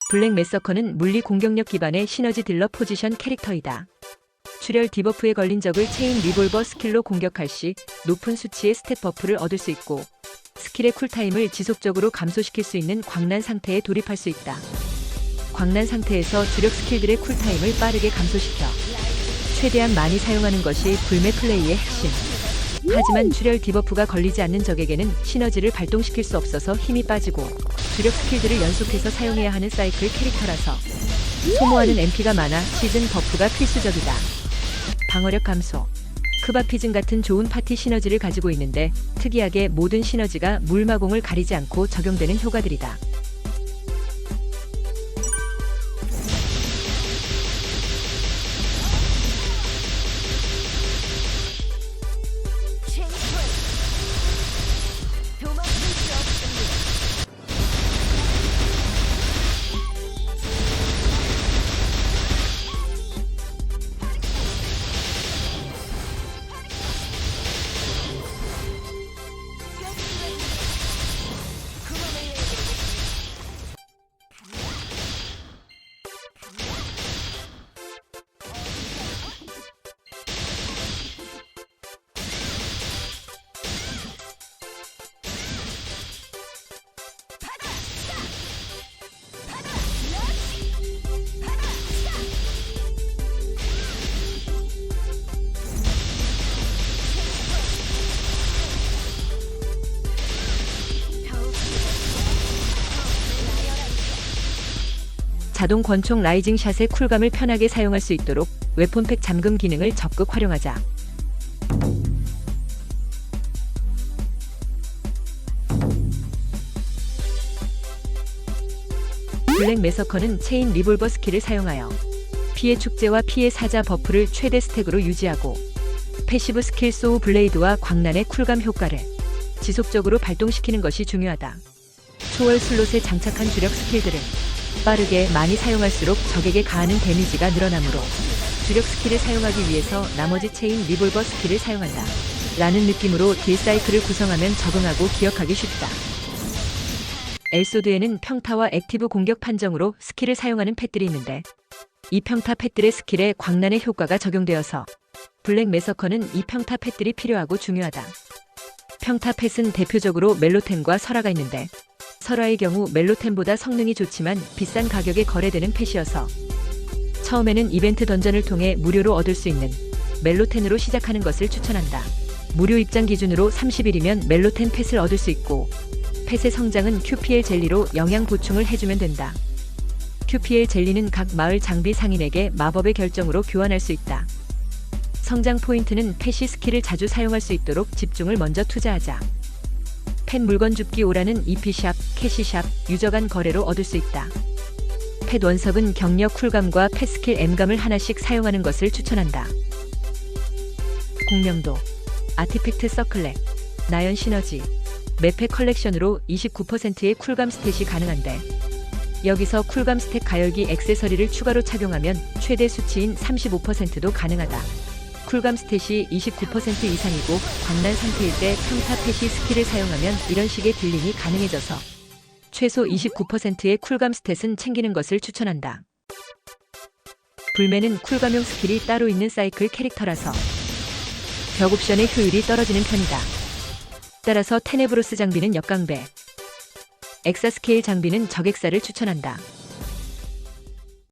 블랙 메서커는 물리 공격력 기반의 시너지 딜러 포지션 캐릭터이다. 출혈 디버프에 걸린 적을 체인 리볼버 스킬로 공격할 시 높은 수치의 스탯 버프를 얻을 수 있고, 스킬의 쿨타임을 지속적으로 감소시킬 수 있는 광란 상태에 돌입할 수 있다. 광란 상태에서 주력 스킬들의 쿨타임을 빠르게 감소시켜 최대한 많이 사용하는 것이 불매 플레이의 핵심. 하지만 출혈 디버프가 걸리지 않는 적에게는 시너지를 발동시킬 수 없어서 힘이 빠지고 주력 스킬들을 연속해서 사용해야 하는 사이클 캐릭터라서 소모하는 MP가 많아 시즌 버프가 필수적이다. 방어력 감소. 크바피즌 같은 좋은 파티 시너지를 가지고 있는데 특이하게 모든 시너지가 물마공을 가리지 않고 적용되는 효과들이다. 자동 권총 라이징 샷의 쿨감을 편하게 사용할 수 있도록 웨폰팩 잠금 기능을 적극 활용하자. 블랙 메서커는 체인 리볼버 스킬을 사용하여 피해 축제와 피해 사자 버프를 최대 스택으로 유지하고, 패시브 스킬 소우 블레이드와 광란의 쿨감 효과를 지속적으로 발동시키는 것이 중요하다. 초월 슬롯에 장착한 주력 스킬들을 빠르게 많이 사용할수록 적에게 가하는 데미지가 늘어나므로 주력 스킬을 사용하기 위해서 나머지 체인 리볼버 스킬을 사용한다 라는 느낌으로 딜 사이클을 구성하면 적응하고 기억하기 쉽다. 엘소드에는 평타와 액티브 공격 판정으로 스킬을 사용하는 펫들이 있는데, 이 평타 펫들의 스킬에 광란의 효과가 적용되어서 블랙 메서커는 이 평타 펫들이 필요하고 중요하다. 평타 펫은 대표적으로 멜로텐과 설아가 있는데, 설아의 경우 멜로텐보다 성능이 좋지만 비싼 가격에 거래되는 펫이어서 처음에는 이벤트 던전을 통해 무료로 얻을 수 있는 멜로텐으로 시작하는 것을 추천한다. 무료 입장 기준으로 30일이면 멜로텐 펫을 얻을 수 있고, 펫의 성장은 QPL 젤리로 영양 보충을 해주면 된다. QPL 젤리는 각 마을 장비 상인에게 마법의 결정으로 교환할 수 있다. 성장 포인트는 펫이 스킬을 자주 사용할 수 있도록 집중을 먼저 투자하자. 펫 물건 줍기 오라는 EP샵, 캐시샵, 유저 간 거래로 얻을 수 있다. 펫 원석은 격려 쿨감과 펫 스킬 M감을 하나씩 사용하는 것을 추천한다. 공명도, 아티팩트 서클렉, 나연 시너지, 매패 컬렉션으로 29%의 쿨감 스탯이 가능한데, 여기서 쿨감 스탯 가열기 액세서리를 추가로 착용하면 최대 수치인 35%도 가능하다. 쿨감 스탯이 29% 이상이고 광란 상태일 때 평타 펫이 스킬을 사용하면 이런 식의 딜링이 가능해져서 최소 29%의 쿨감 스탯은 챙기는 것을 추천한다. 불매는 쿨감용 스킬이 따로 있는 사이클 캐릭터라서 벽 옵션의 효율이 떨어지는 편이다. 따라서 테네브로스 장비는 역강배, 엑사 스케일 장비는 적엑사를 추천한다.